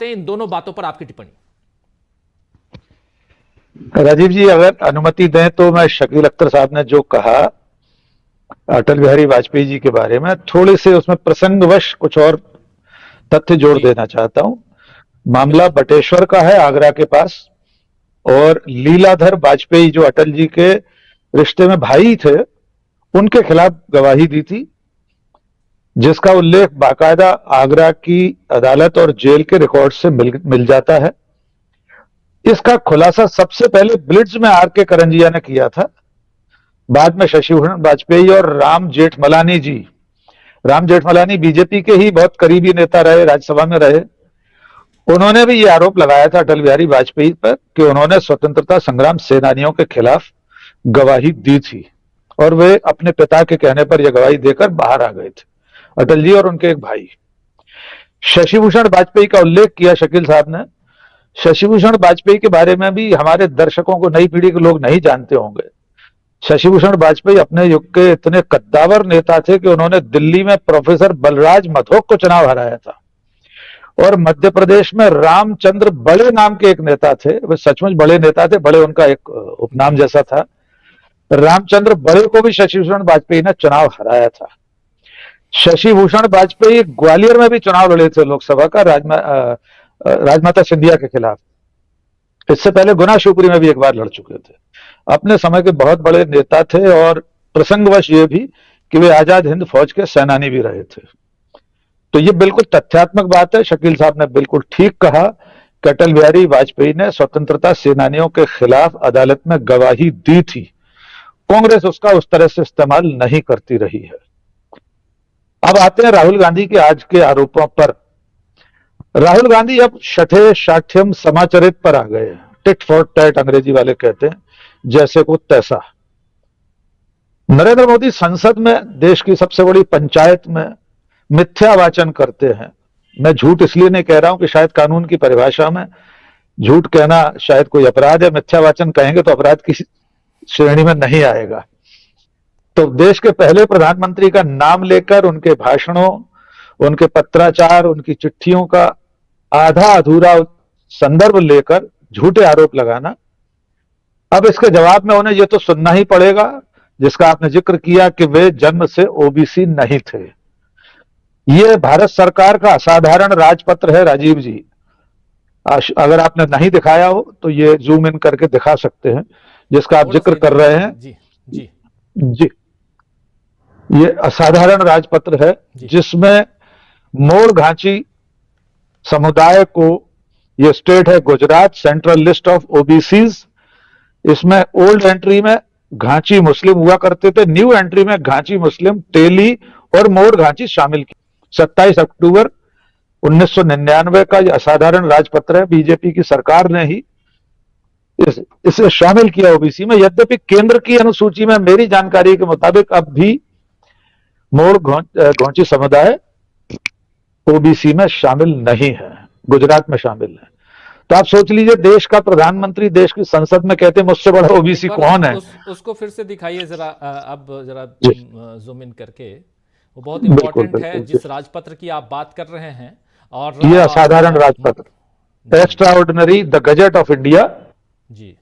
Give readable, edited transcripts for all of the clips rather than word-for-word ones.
इन दोनों बातों पर आपकी टिप्पणी। राजीव जी, अगर अनुमति दें तो मैं शकील अख्तर साहब ने जो कहा अटल बिहारी वाजपेयी जी के बारे में, थोड़े से उसमें प्रसंगवश कुछ और तथ्य जोड़ जी देना चाहता हूं। मामला बिल्कुल। बटेश्वर का है, आगरा के पास। और लीलाधर वाजपेयी जो अटल जी के रिश्ते में भाई थे, उनके खिलाफ गवाही दी थी, जिसका उल्लेख बाकायदा आगरा की अदालत और जेल के रिकॉर्ड से मिल जाता है। इसका खुलासा सबसे पहले ब्लिट्ज में आर के करंजिया ने किया था। बाद में शशि भूषण वाजपेयी और राम जेठमलानी बीजेपी के ही बहुत करीबी नेता रहे, राज्यसभा में रहे। उन्होंने भी ये आरोप लगाया था अटल बिहारी वाजपेयी पर कि उन्होंने स्वतंत्रता संग्राम सेनानियों के खिलाफ गवाही दी थी, और वे अपने पिता के कहने पर यह गवाही देकर बाहर आ गए थे, अटल जी और उनके एक भाई। शशि भूषण वाजपेयी का उल्लेख किया शकील साहब ने। शशि भूषण वाजपेयी के बारे में भी हमारे दर्शकों को, नई पीढ़ी के लोग नहीं जानते होंगे। शशि भूषण वाजपेयी अपने युग के इतने कद्दावर नेता थे कि उन्होंने दिल्ली में प्रोफेसर बलराज मधोक को चुनाव हराया था। और मध्य प्रदेश में रामचंद्र बड़े नाम के एक नेता थे, वे सचमुच बड़े नेता थे, बड़े उनका एक उपनाम जैसा था। रामचंद्र बड़े को भी शशि भूषण वाजपेयी ने चुनाव हराया था। शशि भूषण वाजपेयी ग्वालियर में भी चुनाव लड़े थे लोकसभा का, राजमाता सिंधिया के खिलाफ। इससे पहले गुना शिवपुरी में भी एक बार लड़ चुके थे। अपने समय के बहुत बड़े नेता थे, और प्रसंगवश ये भी कि वे आजाद हिंद फौज के सेनानी भी रहे थे। तो ये बिल्कुल तथ्यात्मक बात है। शकील साहब ने बिल्कुल ठीक कहा कि अटल बिहारी वाजपेयी ने स्वतंत्रता सेनानियों के खिलाफ अदालत में गवाही दी थी। कांग्रेस उसका उस तरह से इस्तेमाल नहीं करती रही है। अब आते हैं राहुल गांधी के आज के आरोपों पर। राहुल गांधी अब शठे शाठ्यम समाचरित पर आ गए हैं। टिट फॉर टैट अंग्रेजी वाले कहते हैं, जैसे को तैसा। नरेंद्र मोदी संसद में, देश की सबसे बड़ी पंचायत में मिथ्या वाचन करते हैं। मैं झूठ इसलिए नहीं कह रहा हूं कि शायद कानून की परिभाषा में झूठ कहना शायद कोई अपराध है। मिथ्या वाचन कहेंगे तो अपराध की श्रेणी में नहीं आएगा। तो देश के पहले प्रधानमंत्री का नाम लेकर उनके भाषणों, उनके पत्राचार, उनकी चिट्ठियों का आधा अधूरा संदर्भ लेकर झूठे आरोप लगाना, अब इसके जवाब में उन्हें यह तो सुनना ही पड़ेगा, जिसका आपने जिक्र किया कि वे जन्म से ओबीसी नहीं थे। यह भारत सरकार का असाधारण राजपत्र है राजीव जी। अगर आपने नहीं दिखाया हो तो ये जूम इन करके दिखा सकते हैं, जिसका आप जिक्र कर रहे हैं। जी जी जी, ये असाधारण राजपत्र है, जिसमें मोड़ घांची समुदाय को, ये स्टेट है Gujarat, central list of OBCs. इसमें ओल्ड एंट्री में घांची मुस्लिम हुआ करते थे, न्यू एंट्री में घांची मुस्लिम, टेली और मोड़ घांची शामिल की। 27 अक्टूबर 1999 का यह असाधारण राजपत्र है। बीजेपी की सरकार ने ही इसे शामिल किया ओबीसी में। यद्यपि केंद्र की अनुसूची में मेरी जानकारी के मुताबिक अब भी मोड़ घांची समुदाय ओबीसी में शामिल नहीं है, गुजरात में शामिल है। तो आप सोच लीजिए, देश का प्रधानमंत्री देश की संसद में कहते हैं मुझसे बड़ा ओबीसी कौन है। उसको फिर से दिखाइए जरा, अब जरा जूम इन करके। वो बहुत इंपॉर्टेंट है जिस राजपत्र की आप बात कर रहे हैं। और ये असाधारण राजपत्र, extraordinary the gazette of India. जी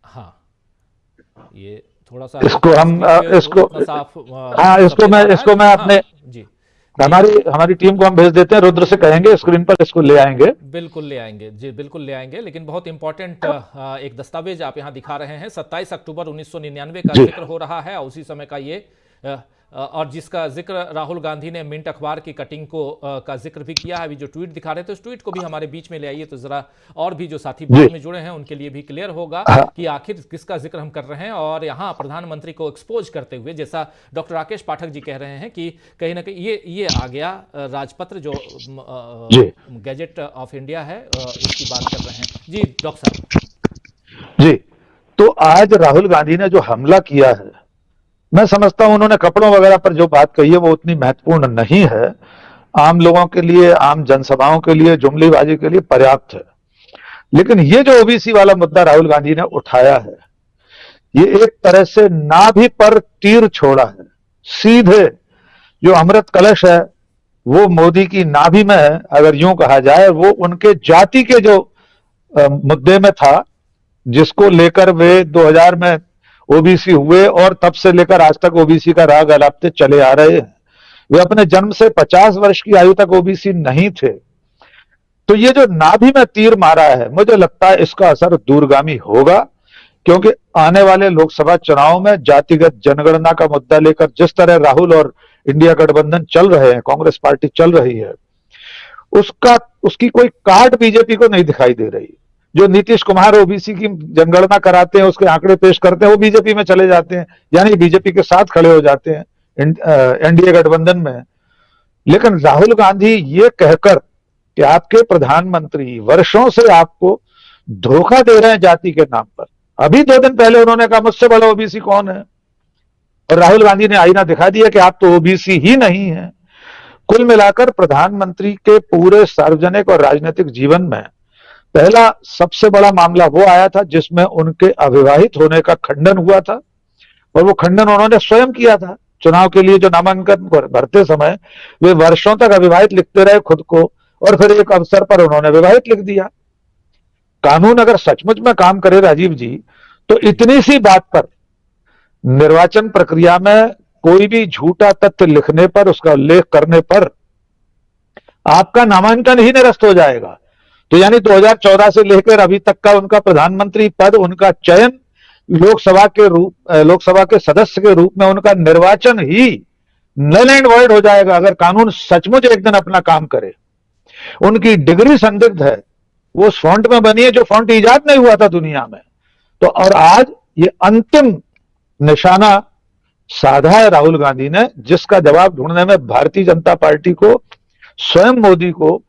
हाँ, ये थोड़ा सा इसको हम इसको मैं अपने जी हमारी टीम को हम भेज देते हैं, रुद्र से कहेंगे स्क्रीन पर इसको ले आएंगे। बिल्कुल ले आएंगे जी, बिल्कुल ले आएंगे। लेकिन बहुत इंपॉर्टेंट एक दस्तावेज आप यहां दिखा रहे हैं। 27 अक्टूबर 1999 का जिक्र हो रहा है, उसी समय का ये, और जिसका जिक्र राहुल गांधी ने मिंट अखबार की कटिंग को का जिक्र भी किया है। अभी जो ट्वीट दिखा रहे थे, उस ट्वीट को भी हमारे बीच में ले आइए, तो जरा और भी जो साथी बाद में जुड़े हैं उनके लिए भी क्लियर होगा कि आखिर किसका जिक्र हम कर रहे हैं। और यहाँ प्रधानमंत्री को एक्सपोज करते हुए, जैसा डॉक्टर राकेश पाठक जी कह रहे हैं कि कहीं ना कहीं ये आ गया राजपत्र जो गैजेट ऑफ इंडिया है, इसकी बात कर रहे हैं। जी डॉक्टर साहब। जी, तो आज राहुल गांधी ने जो हमला किया है, मैं समझता हूं उन्होंने कपड़ों वगैरह पर जो बात कही है वो उतनी महत्वपूर्ण नहीं है। आम लोगों के लिए, आम जनसभाओं के लिए, जुमलेबाजी के लिए पर्याप्त है। लेकिन ये जो ओबीसी वाला मुद्दा राहुल गांधी ने उठाया है, ये एक तरह से नाभि पर तीर छोड़ा है। सीधे जो अमृत कलश है वो मोदी की नाभि में है, अगर यूं कहा जाए। वो उनके जाति के जो मुद्दे में था, जिसको लेकर वे 2000 में ओबीसी हुए और तब से लेकर आज तक ओबीसी का राग अलापते चले आ रहे हैं। वे अपने जन्म से 50 वर्ष की आयु तक ओबीसी नहीं थे। तो ये जो नाभि में तीर मारा है, मुझे लगता है इसका असर दूरगामी होगा, क्योंकि आने वाले लोकसभा चुनाव में जातिगत जनगणना का मुद्दा लेकर जिस तरह राहुल और इंडिया गठबंधन चल रहे हैं, कांग्रेस पार्टी चल रही है, उसकी कोई काट बीजेपी को नहीं दिखाई दे रही। जो नीतीश कुमार ओबीसी की जनगणना कराते हैं, उसके आंकड़े पेश करते हैं, वो बीजेपी में चले जाते हैं, यानी बीजेपी के साथ खड़े हो जाते हैं एनडीए गठबंधन में। लेकिन राहुल गांधी ये कहकर कि आपके प्रधानमंत्री वर्षों से आपको धोखा दे रहे हैं जाति के नाम पर, अभी 2 दिन पहले उन्होंने कहा मुझसे बड़ा ओबीसी कौन है, और राहुल गांधी ने आईना दिखा दिया कि आप तो ओबीसी ही नहीं है। कुल मिलाकर प्रधानमंत्री के पूरे सार्वजनिक और राजनीतिक जीवन में पहला सबसे बड़ा मामला वो आया था जिसमें उनके अविवाहित होने का खंडन हुआ था, और वो खंडन उन्होंने स्वयं किया था। चुनाव के लिए जो नामांकन भरते समय वे वर्षों तक अविवाहित लिखते रहे खुद को, और फिर एक अवसर पर उन्होंने विवाहित लिख दिया। कानून अगर सचमुच में काम करे राजीव जी, तो इतनी सी बात पर निर्वाचन प्रक्रिया में कोई भी झूठा तथ्य लिखने पर, उसका उल्लेख करने पर आपका नामांकन ही निरस्त हो जाएगा। तो यानी 2014 से लेकर अभी तक का उनका प्रधानमंत्री पद, उनका चयन, लोकसभा के सदस्य के रूप में उनका निर्वाचन ही नल एंड वॉइड हो जाएगा, अगर कानून सचमुच एक दिन अपना काम करे। उनकी डिग्री संदिग्ध है, वो उस फॉन्ट में बनी है जो फॉन्ट इजाद नहीं हुआ था दुनिया में। तो और आज ये अंतिम निशाना साधा है राहुल गांधी ने, जिसका जवाब ढूंढने में भारतीय जनता पार्टी को, स्वयं मोदी को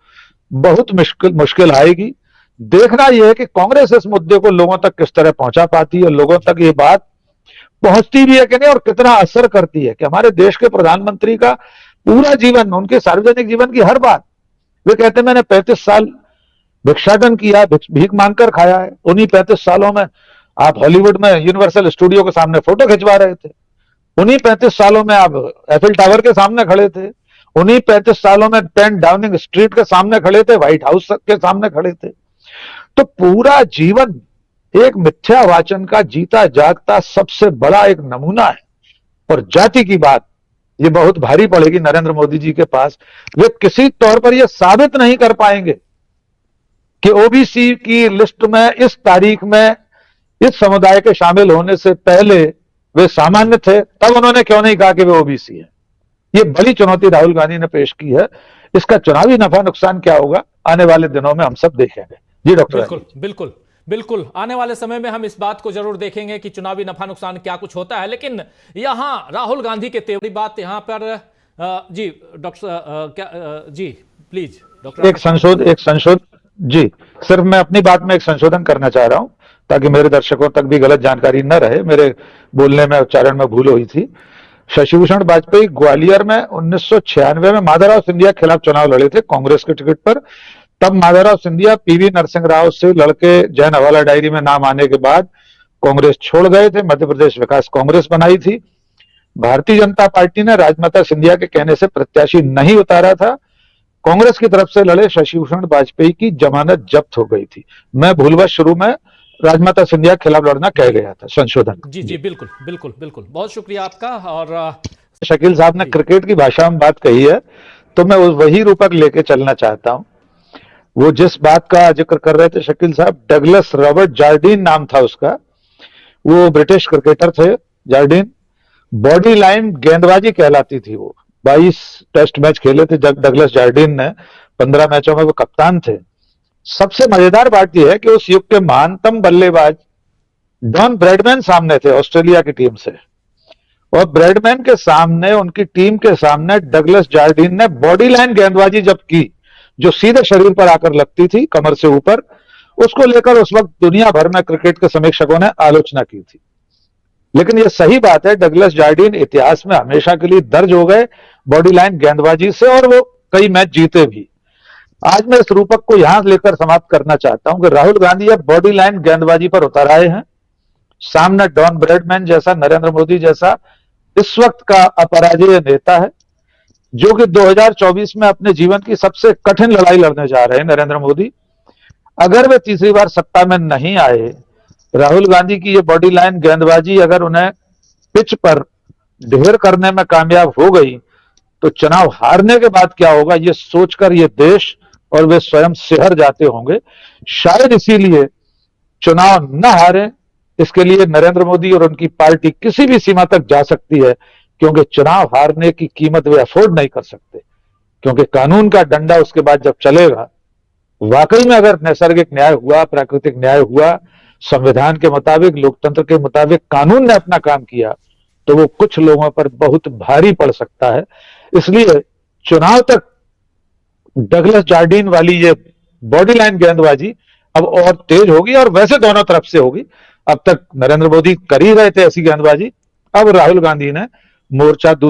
बहुत मुश्किल आएगी। देखना यह है कि कांग्रेस इस मुद्दे को लोगों तक किस तरह पहुंचा पाती है, लोगों तक ये बात पहुंचती भी है कि नहीं, और कितना असर करती है कि हमारे देश के प्रधानमंत्री का पूरा जीवन, उनके सार्वजनिक जीवन की हर बात, वे कहते हैं मैंने 35 साल भिक्षाटन किया, भीख मांगकर खाया है। उन्हीं 35 सालों में आप हॉलीवुड में यूनिवर्सल स्टूडियो के सामने फोटो खिंचवा रहे थे, उन्हीं 35 सालों में आप एफिल टावर के सामने खड़े थे, उन्हीं 35 सालों में 10 डाउनिंग स्ट्रीट के सामने खड़े थे, व्हाइट हाउस के सामने खड़े थे। तो पूरा जीवन एक मिथ्या वाचन का जीता जागता सबसे बड़ा एक नमूना है। और जाति की बात ये बहुत भारी पड़ेगी नरेंद्र मोदी जी के पास। वे किसी तौर पर यह साबित नहीं कर पाएंगे कि ओबीसी की लिस्ट में इस तारीख में इस समुदाय के शामिल होने से पहले वे सामान्य थे, तब उन्होंने क्यों नहीं कहा कि वे ओबीसी है। ये बड़ी चुनौती राहुल गांधी ने पेश की है। इसका चुनावी नफा नुकसान क्या होगा आने वाले दिनों में हम सब देखेंगे। जी डॉक्टर। बिल्कुल बिल्कुल बिल्कुल, आने वाले समय में हम इस बात को जरूर देखेंगे कि चुनावी नफा नुकसान क्या कुछ होता है। लेकिन यहां राहुल गांधी के तेवरी बात यहां पर जी डॉक्टर जी प्लीज डॉक्टर। एक संशोधन जी, सिर्फ मैं अपनी बात में एक संशोधन करना चाह रहा हूं ताकि मेरे दर्शकों तक भी गलत जानकारी न रहे। मेरे बोलने में, उच्चारण में भूल हुई थी। शशिभूषण वाजपेयी ग्वालियर में 1996 में माधवराव सिंधिया के खिलाफ चुनाव लड़े थे कांग्रेस के टिकट पर। तब माधवराव सिंधिया पीवी नरसिंह राव से लड़के जैन हवाला डायरी में नाम आने के बाद कांग्रेस छोड़ गए थे, मध्य प्रदेश विकास कांग्रेस बनाई थी। भारतीय जनता पार्टी ने राजमाता सिंधिया के कहने से प्रत्याशी नहीं उतारा था। कांग्रेस की तरफ से लड़े शशिभूषण वाजपेयी की जमानत जब्त हो गई थी। मैं भूलवश शुरू में राजमाता सिंधिया के खिलाफ लड़ना कह गया था। संशोधन। जी जी बिल्कुल बिल्कुल बिल्कुल, बहुत शुक्रिया आपका। और शकील साहब ने क्रिकेट की भाषा में बात कही है, तो मैं वही रूपक लेके चलना चाहता हूं। वो जिस बात का जिक्र कर रहे थे शकील साहब, डगलस रॉबर्ट जार्डीन नाम था उसका। वो ब्रिटिश क्रिकेटर थे जार्डीन। बॉडी लाइन गेंदबाजी कहलाती थी वो। 22 टेस्ट मैच खेले थे जब डगलस जार्डीन ने, 15 मैचों में वो कप्तान थे। सबसे मजेदार बात यह है कि उस युग के महानतम बल्लेबाज डॉन ब्रैडमैन सामने थे ऑस्ट्रेलिया की टीम से, और ब्रैडमैन के सामने, उनकी टीम के सामने डगलस जार्डीन ने बॉडी लाइन गेंदबाजी जब की, जो सीधे शरीर पर आकर लगती थी कमर से ऊपर, उसको लेकर उस वक्त दुनिया भर में क्रिकेट के समीक्षकों ने आलोचना की थी। लेकिन यह सही बात है, डगलस जार्डीन इतिहास में हमेशा के लिए दर्ज हो गए बॉडी लाइन गेंदबाजी से, और वो कई मैच जीते भी। आज मैं इस रूपक को यहां लेकर समाप्त करना चाहता हूं कि राहुल गांधी अब बॉडी लाइन गेंदबाजी पर उतर आए हैं। सामने डॉन ब्रैडमैन जैसा, नरेंद्र मोदी जैसा इस वक्त का अपराजेय नेता है। जो कि 2024 में अपने जीवन की सबसे कठिन लड़ाई लड़ने जा रहे हैं नरेंद्र मोदी। अगर वे तीसरी बार सत्ता में नहीं आए, राहुल गांधी की ये बॉडी लाइन गेंदबाजी अगर उन्हें पिच पर ढेर करने में कामयाब हो गई, तो चुनाव हारने के बाद क्या होगा ये सोचकर ये देश और वे स्वयं सिहर जाते होंगे। शायद इसीलिए चुनाव न हारे, इसके लिए नरेंद्र मोदी और उनकी पार्टी किसी भी सीमा तक जा सकती है, क्योंकि चुनाव हारने की कीमत वे अफोर्ड नहीं कर सकते। क्योंकि कानून का डंडा उसके बाद जब चलेगा, वाकई में अगर नैसर्गिक न्याय हुआ, प्राकृतिक न्याय हुआ, संविधान के मुताबिक, लोकतंत्र के मुताबिक कानून ने अपना काम किया, तो वो कुछ लोगों पर बहुत भारी पड़ सकता है। इसलिए चुनाव तक डगलस जार्डीन वाली ये बॉडी लाइन गेंदबाजी अब और तेज होगी, और वैसे दोनों तरफ से होगी। अब तक नरेंद्र मोदी कर ही रहे थे ऐसी गेंदबाजी, अब राहुल गांधी ने मोर्चा दूसरे